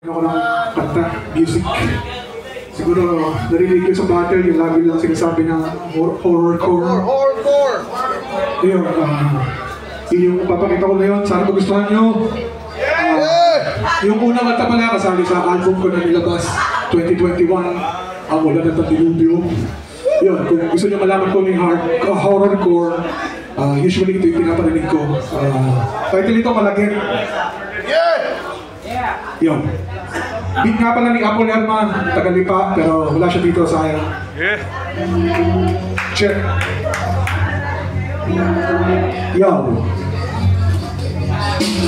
Ako ng kanta, music. Siguro narinig ko sa battle yung lagi lang sinasabi na horrorcore. Yun, yung papakita ko ngayon, sana magustuhan nyo. Yung unang kanta pala kasali sa album ko na nilabas 2021, ang Wala na Dilubyo. Yun, kung gusto nyo malaman ko yung horrorcore, usually ito yung pinaparinig ko. Title ito, Malagin. Yun. Beat nga pala ni Apple Herman, Tagalipa, pero wala siya dito sa akin. Check. Yo.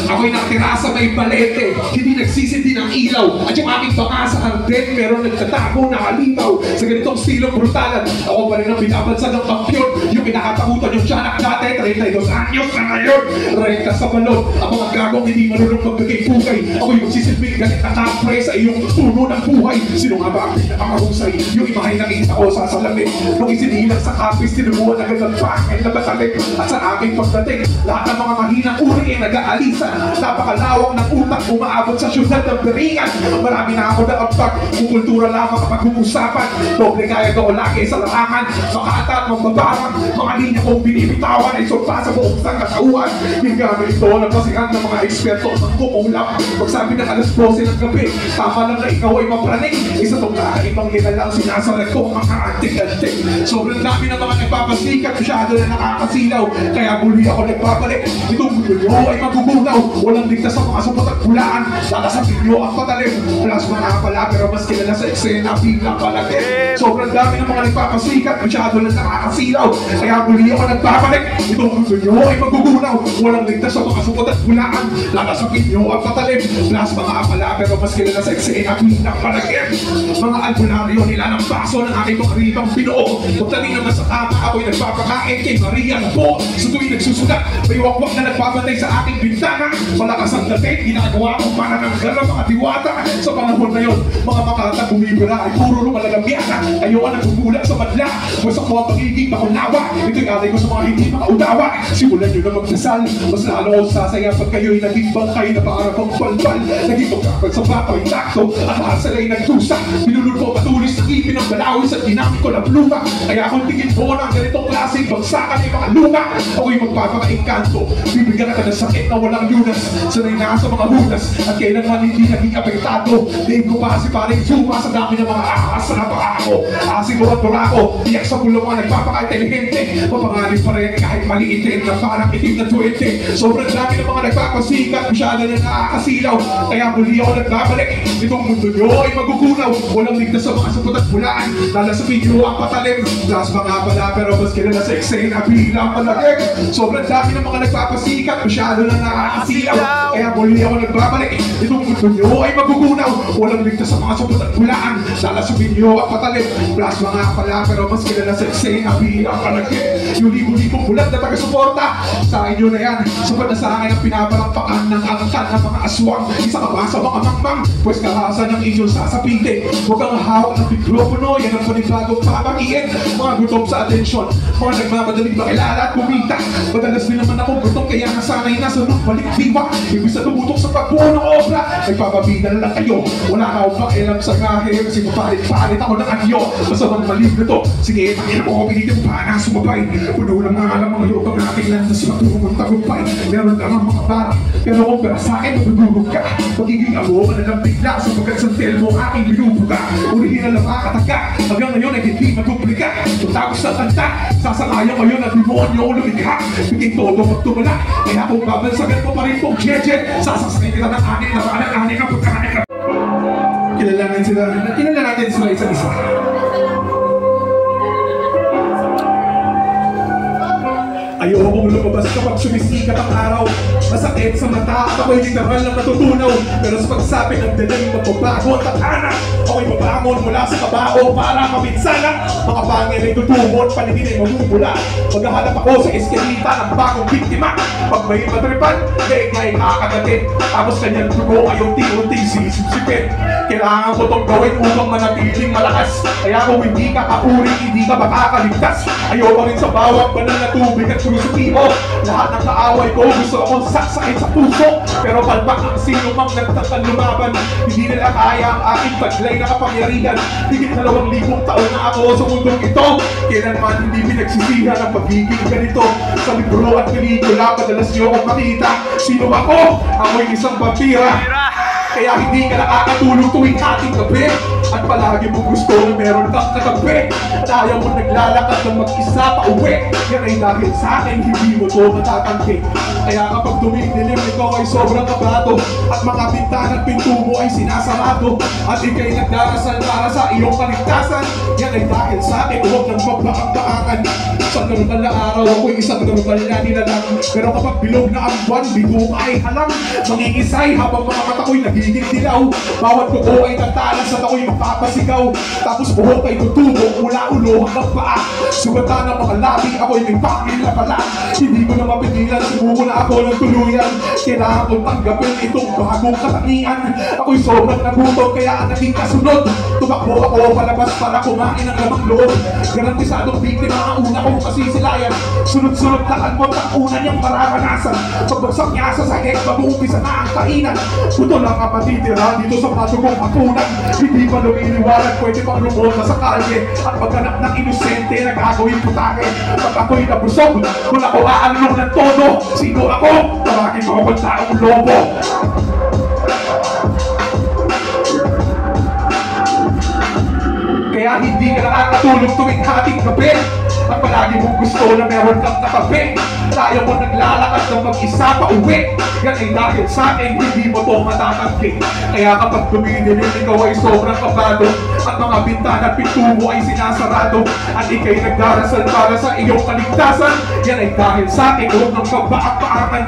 Ako'y nakatira sa may palete, hindi nagsisindi ng ilaw. At yung aking baka sa hardin, meron nagtatago na kalimaw. Sa ganitong stilong brutalan, ako pa rin ang binabansa ng kampiyon. Yung pinakatakutan yung tiyanak dati, 32 anyos na ngayon. Renta sa balon, ang mga gagong hindi marunong magbigay-bugay. Ako'y magsisilbing galit na kapre sa iyong puno ng buhay. Sino nga ba ang pinakamahusay? Yung imahay nakita ko sa salamin. Nung isinilang sa kapis, tinubuan agad ng pangin na batalik. At sa aking pagdating, lahat ng mga mahinang uri ay nag-aalisa. Napakalawak ng utak, umaabot sa syudad ng Beringan. Marami na ako na ampag, kung kultura lamang kapag umusapan. Doble kaya ko lagi sa larangan, makata at magbabarang. Mga linya kong binibitawan ay sumpa sa buong sangkatauhan. Hinggamit ito ng pasihan ng mga eksperto ng kumulap. Pagsabi ng alas 12 ng gabi, tama lang na ikaw ay mapraning. Isa itong kakaibang nilalang sinasalat ko ang mga antik-antik. Sobrang dami ng mga nagpapasikat, masyado na nakakasilaw. Kaya muli ako nagbabalik, itong mundo ay magugunaw. Walang ligtas sa mga supot at pulaan. Lalasakin nyo ang patalim. Plus mga pala, pero mas kilala sa eksena bilang palagin. Sobrang dami ng mga nagpapasikat, masyado na nakakasilaw. Kaya muli ako nagbabalik, itong mundo nyo ay magugunaw. Walang ligtas sa mga supot at pulaan. Lalasakin nyo ang patalim. Plus mga pala, pero mas kilala sa eksena bilang palagin. Mga albularyo nila ng baso ng aking mga ribang pinoo. Pagdating naman sa kama, ako'y nagpapakain kay Maria na po. Sa tuwing nagsusulat, may wakwak na nagpapatay sa aking bintana. Malakas ang dating, ginagawa kong panananggal ng mga diwata. Sa panahon na yun, mga makata bumibira ay puro lumalalamyana. Ayaw na nagugula sa madla. Wasak mo ang pagiging makunawa. Ito'y alay ko sa mga hindi makaunawa. Simulan nyo na magdasal. Mas lalo akong sasaya pag kayo'y naging bangkay na para pang balbal. Naging magkakal sa bato'y takto at hasal ay nagdusa. Pinulod ko patulis sa ipin ng balawi sa dinamik ko ng lupa. Kaya kung tingin mo ng ganitong klaseng bagsakan ay mga lupa, ako'y magpapaka-engkanto. Bibigyan ka ng sakit na walang lunas. Sanay na sa mga hunas at kailanman hindi naging apektado. Dahil ko pa si paring suma sa dami ng mga ahas na napakako. Asiguro at turako, tiyak sa pulong mga nagpapaka-intelihente. Mapangalit pa rin kahit maliitin na parang itim na 20. Sobrang dami ng mga nagpapasikat, masyado na nakakasilaw. Kaya muli ako nagbabalik, itong mundo nyo ay magugunaw. Walang ligtas sa mga supot at pulaan. Lalasapin nyo ang patalim. Las mga pala, pero mas kilala sa eksena bilang palagig. Sobrang dami ng mga nagpapasikat, masyado na nakakasilaw. Kaya muli ako nagbabalik, itong mundo nyo ay magugunaw. Walang ligtas sa mga supot at pulaan. Lalasapin nyo ang patalim. Plus mga pala, pero mas kilala sa eksena bilang palagig. Yung libo-libong bulat na taga-suporta, sa inyo na yan. Sapat na sa akin ang pinapalampakan ng angkan ng mga aswang. Isa ka ba sa mga mangmang? Pues karasan ng inyong sasapitin. Huwag kang hawak ng mikropono, yan ang panibagong pamakiin. Mga gutom sa atensyon, mga nagmamadaling makilala at kumita. Madalas din naman ako gutom, kaya nasanay na sa balik diwa. Ibig sa tumutok sa pagbuo ng obra, nagpapabida lang kayo. Wala na akong pakialam sa gahe, kasi mapalit-palit ako ng anyo. Masamang malibre to, sige, pangin ako pinitin pa na sumabay. Puno ng mga alam mga lupang ating landas matulong ang tagumpay. Meron ka nga mga parang, pero kung para sa akin, magdudugog ka. Pagiging amo, manalang bigla sa pagkagsantel mo aking binubuga. Original na makakataga, hanggang ngayon ay hindi maduplika. Tutapos na kanta, sasakaya ngayon at demonyo o lumikha. Biging todo magtumula, kaya kung babansagan mo pa rin pong jeje, sasasakay kita ng aning na paalang-aning ang pagkakanik na. Kilala natin sila isa't isa. Ayokong lumabas kapag sumisikat ang araw. Masakit sa mata at ako'y literal na natutunaw. Pero sa pagsapit ng dalang magbabago at anak, ako'y babangon mula sa kabao para mapinsala. Mga pangil ay tutumot, paningin ay magmumula. Maghahanap ako sa eskelita ng bagong biktima. Pag may matripan, daig na ay nakakagatin. Tapos kanyang dugo ay unti-unting sisipsipin. kailangan ko tong gawin upang manatiling malakas. Kaya kung hindi ka kapuri, hindi ka makakaligtas. Ayoko rin sa bawang banal na tubig at filosofiho. Lahat ng kaaway ko gusto akong saksakin sa puso. Pero palpak ang sino mang nagtatang lumaban. Hindi nila kaya ang aking taglay na kapangyarihan. Higit 2,000 taon na ako sa mundong ito. Kailanman hindi pinagsisihan ang pagiging ganito. Sa libro at pelikula, madalas niyo akong makita. Sino ako? Ako'y isang vampira. Kaya hindi ka nakakatulog tuwing ating gabi. At palagi mo gusto na meron kang katabi. At ayaw mo naglalakad ng mag-isa pa uwi. Yan ay dahil sa akin, hindi mo to matatanggi. Kaya kapag dumidilim, ikaw ay sobrang kabato. At mga bintana at pinto mo ay sinasarado. At ikay nagdarasal para sa iyong kaligtasan. Yan ay dahil sa akin, huwag nang magbaang-baangan. Sa normal na araw, ako'y isang normal na nilalang. Pero kapag bilog na ang buwan, bigo ka ay halang. Mangingisay habang mga mata ko'y nagiging dilaw. Bawat kuko ay tatalas at ako'y mapapasigaw. Tapos buhok ay tutubo mula ulo hanggang paa. Sugatan ng mga labi, ako'y may pangil na pala. Hindi ko na mapigilan, sumuko na ako ng tuluyan. Kailangan kong tanggapin itong bagong katangian. Ako'y sobrang nagutom kaya naging kasunod. Tumakbo ako palabas para kumain ng lamang loob. Garantisadong biktima ang una kong kasisilayan. Sunod-sunod lakad mo ang una niyang mararanasan. Pagbagsak niya sa sakit, mag-uumpisa na ang kainan. Puto lang ang matitira dito sa matugong hapunan. Hindi pa lumiliwanag, pwede pang lumota sa kalye. At pagkanap ng inosente na gagawin putake. Pag ako'y nabusog, kung ako aanong ng todo. Sino ako? Tawagin mo ako taong lobo. Kaya hindi ka nakakatulog tuwing ating gabi. At palagi mong gusto na meron kang katabi. Tayo mo naglalakad ng mag-isa pa uwi. Yan ay dahil sa akin, hindi mo to matatanggi. Kaya kapag dumidilim, ikaw ay sobrang kabado. At mga bintana at pinto mo ay sinasarado. At ikay nagdarasal para sa iyong kaligtasan. Yan ay dahil sa akin, huwag ng kabaak-paakan.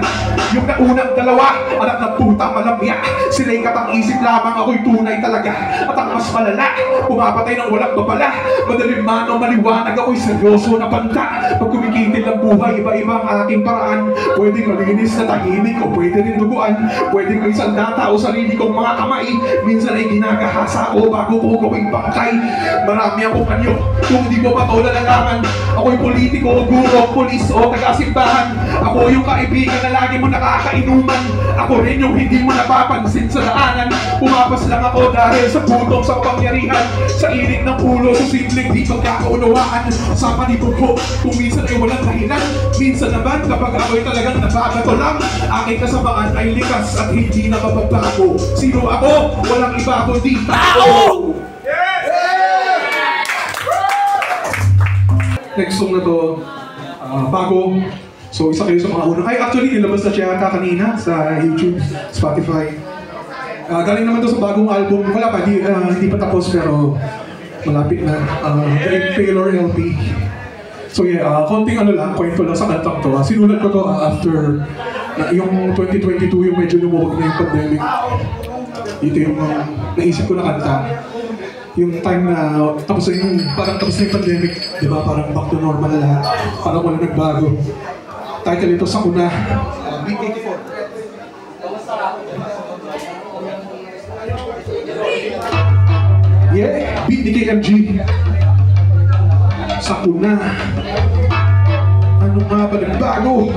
Yung naunang dalawa, anak ng puta malamya. Sila'y katang-isip lamang, ako'y tunay talaga. At ang mas malala, pumapatay ng walang babala. Madaling mano, maliwanag, ako'y seryoso na banta. Pag kumikitil ang buhay, iba-iba ang aking paraan. Pwedeng malinis na tahimik o pwede rin duguan. Pwedeng may sandata o sarili kong mga kamay. Minsan ay ginagahasa ko bago ko gawing bangkay. Marami akong anyo, kung di mo pa ito nalalaman. Ako'y politiko o guro, polis o taga-simbahan. Ako yung kaibigan na lagi mo nakakainuman. Ako rin yung hindi mo napapansin sa daanan. Pumapas lang ako dahil sa putong sa kapangyarihan. Sa inig ng ulo, sa simpleng di pagkakaunawaan. Sa panibog ko, kung minsan ay walang dahilan. Minsan naman kapag ako'y talagang nababato lang. Aking kasamaan ay likas at hindi na mababago. Sino ako? Walang iba kundi tao! Next song na to, bago. So isa kayo sa mga unang. Ay, actually, nilabas na siya kanina sa YouTube, Spotify. Galing naman to sa bagong album. Wala pa, hindi pa tapos pero malapit na. The Impaler LP. So yeah, konting ano lang, kwento lang sa kantang to. Sinulat ko to after yung 2022, yung medyo lumuwag na yung pandemic. Ito yung naisip ko na kanta. Yung time na tapos na yung, parang tapos na yung pandemic, di ba? Parang back to normal na lahat. Parang wala nagbago. Title ito sa una, Beat 84. Yeah, Beat ni KMG. Sa una. Ano nga ba nagbago?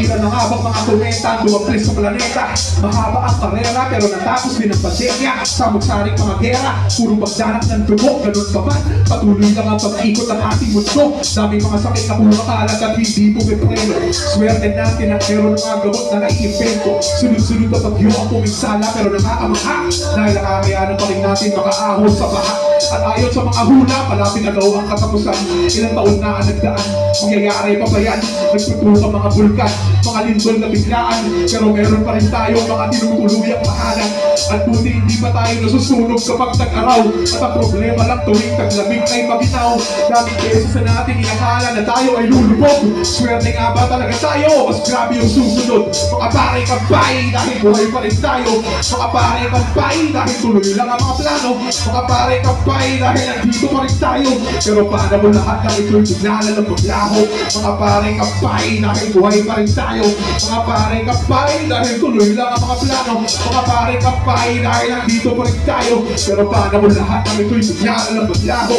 Isa na nga bang mga komenta ang lumaplis sa planeta? Mahaba ang karera pero natapos din ang pandemya. Samot-saring mga gera, puro pagdanak ng dugo. Ganun pa man, patuloy lang ang pag-ikot ng ating mundo. Daming mga sakit na puro kalat at hindi pumipreno. Swerte natin ang meron ng mga gamot na naiimpento. Sunod-sunod na bagyo ang puminsala pero nakakamaha. Dahil nakakayanan pa rin natin makaahon sa baha. At ayon sa mga hula, malapit na daw ang katapusan. Ilang taon na ang nagdaan, mangyayari pa ba yan? Nagtutukan mga bulkan, mga lindol na biglaan. Pero meron pa rin tayo mga tinutuluyang mahalan. At buti hindi pa tayo nasusunog kapag tag-araw. At ang problema lang tuwing taglamig ay mabitaw. Daming beses na natin inakala na tayo ay lulubog. Swerte nga ba talaga tayo? Mas grabe yung susunod. Mga pare kampay dahil buhay pa rin tayo. Mga pare kampay dahil tuloy lang ang mga plano. Mga pare kampay dahil nandito pa rin tayo. Pero paano mo lahat ng ito'y bigla na ng maglaho? Mga pare kampay dahil buhay pa rin tayo. tayo. Mga pare kapay, dahil tuloy lang ang mga plano. Mga pare kapay, dahil nandito pa rin tayo. Pero paano mo lahat ng ito'y nangyari ng maglaho?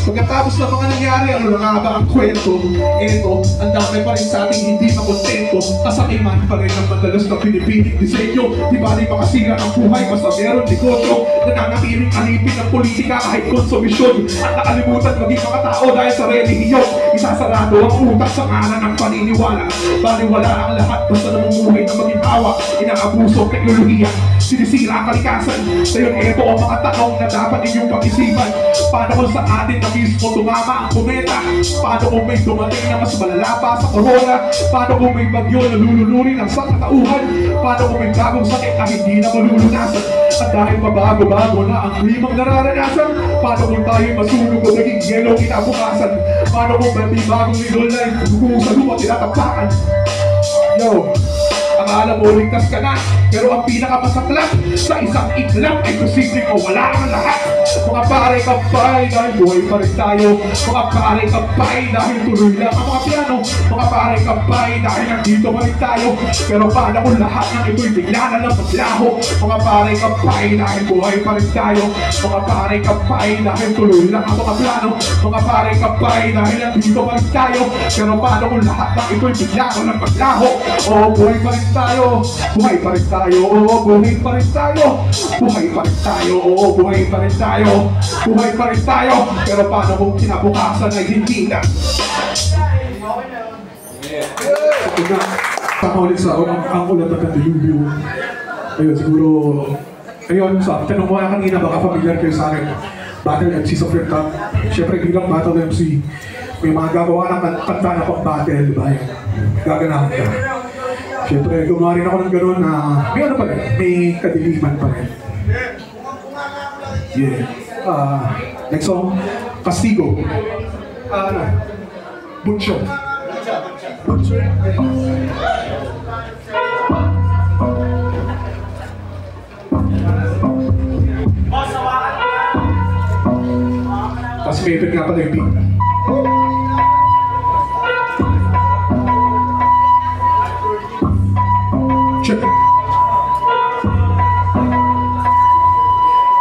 Pagkatapos ng mga nangyari, ano na nga ba ang kwento? Eto, ang dami pa rin sa ating hindi makontento. Kasakiman pa rin ang madalas na pinipiling disenyo. Di ba di makasira ang buhay, basta meron negosyo. Nananatiling alipin ng politika kahit konsomisyon. At nakalimutan maging mga tao dahil sa relihiyon. Isasarado ang utak sa ngalan ng paniniwala. Baliwala ang lahat basta namumuhay na maging hawa. Inaabuso ang teknolohiya, sinisira ang kalikasan. Ngayon eto ang mga tanong na dapat inyong pag-isipan. Paano kung sa atin na mismo tumama ang kometa? Paano kung may dumating na mas malala pa sa corona? Paano kung may bagyo na lululunin ang sangkatauhan? Paano kung may bagong sakit na hindi na malulunasan? At dahil mabago-bago na ang klimang nararanasan, paano kung tayo masunog o naging yelo kinabukasan? Paano kung may bagong idol na yung sa lupa tinatapakan? Yo, akala mo ligtas ka na, pero ang pinakamasaklap sa isang iglap ay posibleng mawala ang lahat. Mga pare kapay, dahil buhay pa rin tayo. Mga pare kapay, dahil tuloy lang ang mga piano. Mga pare kapay, dahil nandito pa rin tayo. Pero paano kung lahat ng ito'y bigla na lang maglaho? Mga pare kapay, dahil buhay pa rin tayo. Mga pare kapay, dahil tuloy lang ang mga plano. Mga pare kapay, dahil nandito pa rin tayo. Pero paano kung lahat ng ito'y bigla na lang maglaho? Oh, buhay pa rin tayo. Buhay pa rin tayo. Oh, buhay pa rin tayo. Buhay pa rin tayo. Oh, buhay pa rin tayo. Buhay pa rin tayo. Pero paano kung kinabukasan ay hindi na? Ito na, pangulit sa ang ulat at ang dilubyo. Ayun, siguro, ayun, sa tanong mo na kanina, baka familiar kayo sa akin. Battle MC sa Flip Top. Siyempre, bilang Battle MC, may mga gagawa ng kanta na pang battle, diba? Gaganahan ka. Siyempre, gumawa rin ako ng gano'n na may ano pa rin, may kadiliman pa rin. Yeah. Next song, Castigo. Ano? Buncho. Buncho. Tapos may ipit nga pala yung beat. Check.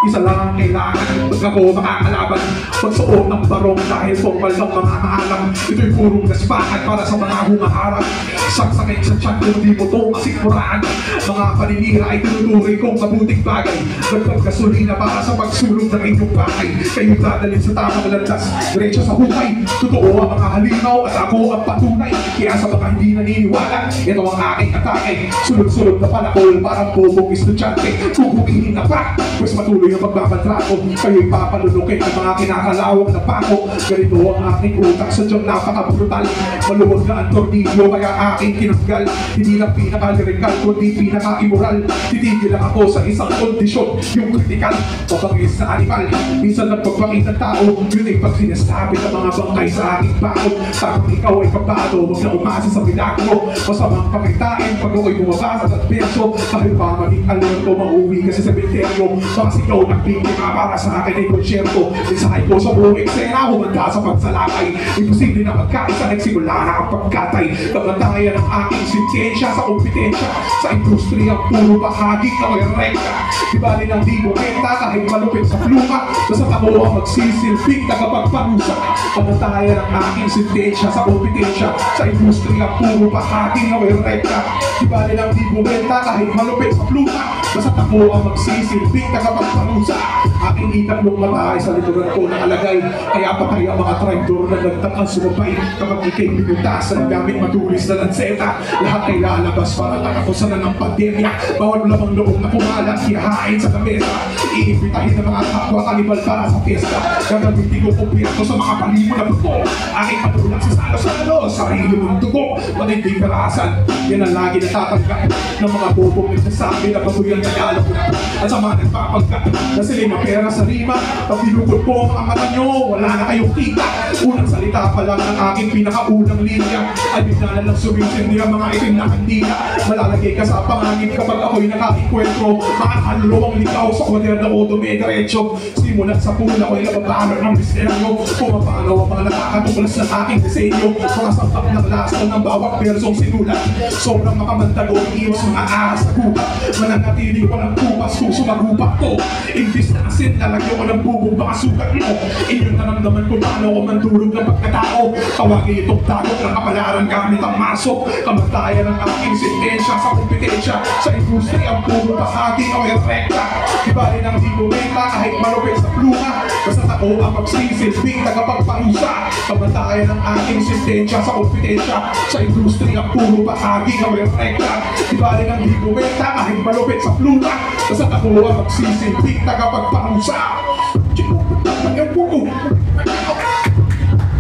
Isa lang ang kailangan, pag ako makakalaban, magsuot ng barong dahil formal ng mga maalam. Ito'y purong gaspakan para sa mga humaharap. Saksakay sa tiyan kung di mo to masikmuraan. Mga paninira ay tinutuloy kong mabuting bagay. Dagdag gasolina para sa pagsulong ng inyong bahay. Kayo dadalhin sa tamang landas, diretso sa hukay. Totoo ang mga halimaw at ako ang patunay. Kaya sa mga hindi naniniwala, ito ang aking atake. Sunod-sunod na panakol, parang bobong estudyante. Kung humihin na pa, mas matuloy ang pagbabantrato. Kayo'y papalunukin ang mga kinakalawang na pako. Ganito ang aking utak, sadyang napaka-brutal. Maluwag na ang tornilyo, kaya aking kinanggal. Hindi lang pinaka-lyrical, kundi pinaka-immoral. Titigil lang ako sa isang kondisyon, yung kritikal, pabangis na animal. Minsan lang pagpakit ng tao, yun ay pag sinasabit ang mga bangkay sa aking bakod. Tapos ikaw ay kabado, huwag na umasa sa milagro. Masamang pakitain, pag ako'y bumabasa at perso. Kahit pa maging alerto, mauwi kasi sa sementeryo. Mga sigaw ng biktima para sa akin ay konsyerto. Mensahe ko sa buong eksena, humanda sa pagsalakay. Imposible na magkaisa, nagsimula na ang pagkatay. Kamatayan ang aking sintensya sa kompetensya. Sa industriya, puro bahagi na may rekta. Di ba rin ang di mo renta kahit malupit sa pluma. Basta ako ang magsisilbing tagapagparusa. Kamatayan ang aking sintensya sa kompetensya. Sa industriya, puro bahagi na may rekta. Di ba rin ang di mo renta kahit malupit sa pluma. Basta ako ang magsisilbing tagapagparusa. Aking itatlong mata ay sa likuran ko nakalagay. Kaya pa kaya mga traitor na nagtakang sumabay. Kapag ikay pinutasan gamit matulis na lanseta. Lahat ay lalabas para tatapusan na ng pandemya. Bawal lamang loob na kumalat, ihahain sa kamesa. Iimbitahin ng mga kapwa kanibal para sa fiesta. Gagamitin ko kumpirto sa mga palimo na buto. Aking patulak sa salo-salo, sarili mong dugo. Matinding karahasan, yan ang lagi natatanggap ng mga bobong nagsasabi na bagoy ang Tagalog na. At sa mga nagpapagkat, Nasiling ang pera sa rima. Pag binukod ko ang mga mata nyo, wala na kayong kita. Unang salita pa lang ng aking pinakaunang linya ay bigla na lang sumisindi ang mga itim na kandila. Malalagay ka sa pangangin kapag ako'y nakakikwentro. Makakalawang likaw sa kwader na o dumidiretso. Simulat sa pula ko'y nababalot ng misteryo. Pumapanaw ang mga nakakatuklas ng aking disenyo. Mga sampap ng lasa ng bawat bersong sinulat. Sobrang makamantago, iwas mga ahas sa gubat. Mananatili ko ng kupas kung sumagupak ko. Imbis na asin, lalagyan ko ng bubong baka sugat mo. Inyong naramdaman kung paano ko mandurog ng pagkatao. Tawagin itong tagot ng kapalaran gamit ang maso. Kamatayan ng aking sentensya sa kompetensya. Sa industriya ang puro bahagi o efekta. Ibali ng di bumenta kahit malupit sa pluma. Basta ako ang magsisilbing tagapagparusa. Kamatayan ng aking sentensya sa kompetensya. Sa industriya ang puro bahagi o efekta. Ibali ng di bumenta kahit malupit sa pluma. Basta ako ang magsisilbing tagapagparusa.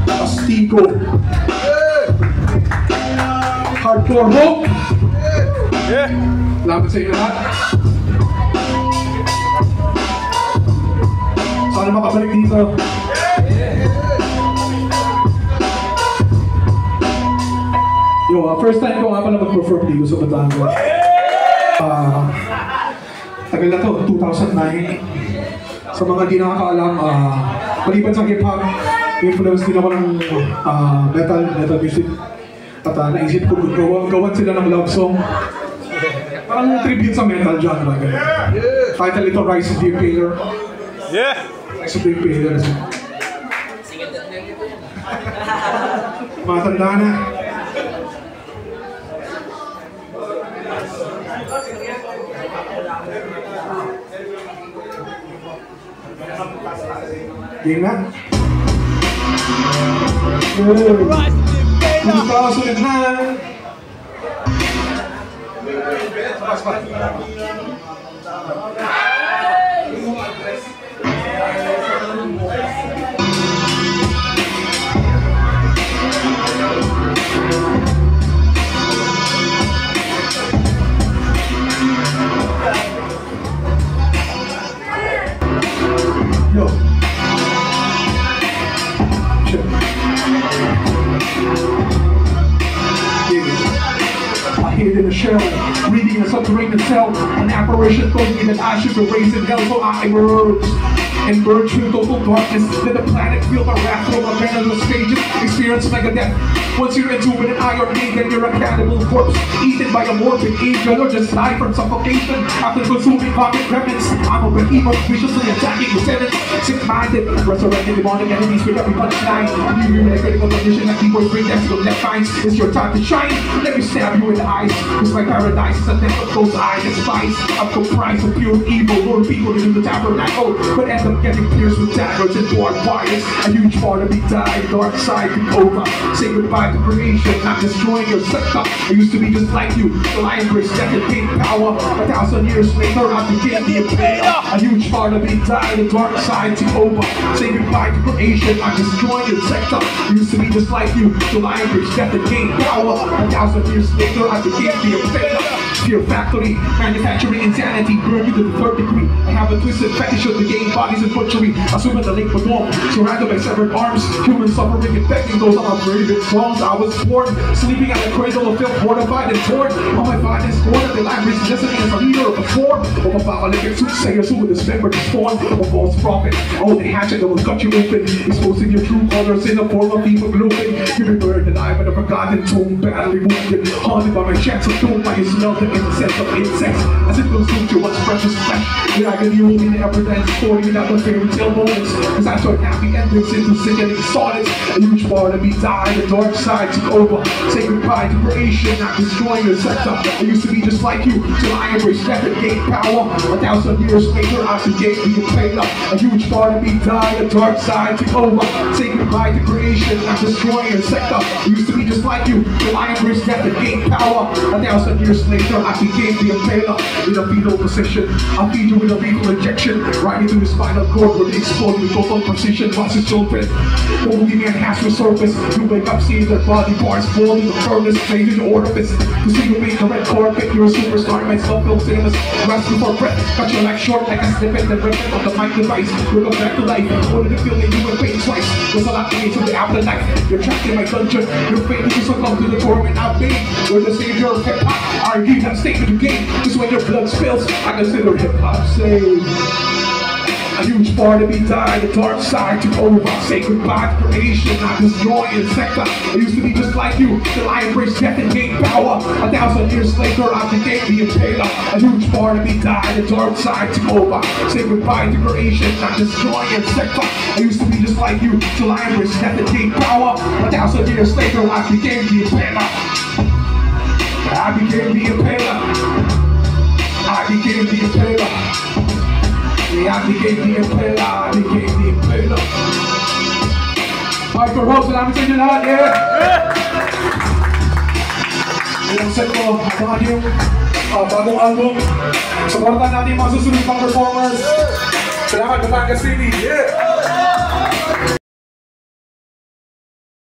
Pastigo. Hardcore rock. Salamat sa inyo lahat. Sana makabalik dito. First time ko nga pala mag-perform dito sa Batangas. Tagal na to, 2009. Sa mga di nakakaalam, maliban sa hip-hop, influence din ako ng metal music. At naisip ko gawan sila ng love song. Parang tribute sa metal genre. Title ito, Rise of the Impaler. Rise of the Impaler. Matanda na. Game na? Kung kasunod na in a shell, reading a subterranean cell. An apparition told me that I should be raised in hell, so I emerged. And merge through total darkness. Let the planet feel my wrath from a pendulum stages. Experience Megadeth. Once you're into an Iron Maiden, you're a cannibal corpse, eaten by a morbid angel, or just die from suffocation after consuming common remnants. I'm a behemoth, viciously attacking lieutenants. Sick-minded, resurrecting demonic enemies with every punchline. Leave you in a critical condition that keyboard bring them to the left finds. It's your time to shine. Let me stab you in the eyes. Cause my paradise is a death of those I despise. I'm comprised of pure evil, lure people into the tabernacle, but end up getting pierced with daggers and barbed wires. A huge part of me died, dark side took over. Say goodbye to creation, not destroying your sector. I used to be just like you, so I embraced death and gained power. 1,000 years later, I became the invader. A huge part of me died, the dark side took over. Say goodbye to creation, I'm destroying your sector. I used to be just like you, so I embraced death and gained power. 1,000 years later, I became the invader. Fear factory, manufacturing insanity, burn you to the third degree. I have a twisted fetish of the game bodies and butchery. Assuming the link perform, surrounded by severed arms, human suffering infecting those on my breathing songs. I was born, sleeping at the cradle of filth, mortified and torn. On my finest corner, the language listening as a leader of the form. Of a apocalyptic soothsayers who would dismember the spawn of a false prophet. Oh, the hatchet that will cut you open, exposing your true colors in the form of hemoglobin. You've been buried alive in a forgotten tomb, badly wounded, haunted by my chance of doom. I smell the innocence of insects, as it consumes your once precious flesh. The agony will be never then story without the fairy tale moments. As I turn happy endings into sickening sonnets. A huge part of me died, the dark side took over. Say goodbye to creation, not destroying your sector. I used to be just like you, till I embraced death and gained power. 1,000 years later, I became the invader. A huge part of me died, the dark side took over. Say goodbye to creation, not destroying your sector. I used to be just like you, till I embraced death and gained power. 1,000 years later, later, I became the impaler in a fetal position. I'll feed you with a lethal injection, right into the spinal cord where they explode with total precision. Once it's open, only man has to surface. You wake up seeing their body parts fall in the furnace, made in the orifice. You see you make the red carpet, you're a superstar, myself, film cinemas, grasping for breath. Cut your leg short like a snippet, then rip it on the mic device. We'll go back to life, only the feeling you will pay twice. There's a lot to me to the afterlife. You're trapped in my dungeon, your fate is to succumb to the torment I've made. You're the savior of hip-hop, I give that statement you gain. Just when your blood spills, I consider hip-hop saved. A huge part of me died, the dark side took over. Say goodbye to creation, I destroy insecta. I used to be just like you, till I embraced death and gained power. 1,000 years later, I became the impaler. A huge part of me died, the dark side took over. Say goodbye to creation, I destroy insecta. I used to be just like you, till I embraced death and gained power. 1,000 years later, I became the impaler. I became the impaler. I became the impaler. Yeah, I became the impaler. I became the impaler. Alright, for Rob, salamat sa inyo lahat. Yeah! Ilang set ko, abangan yung bagong album. Supportan natin yung mga susunod pang performers. Salamat, Batangas City. Yeah!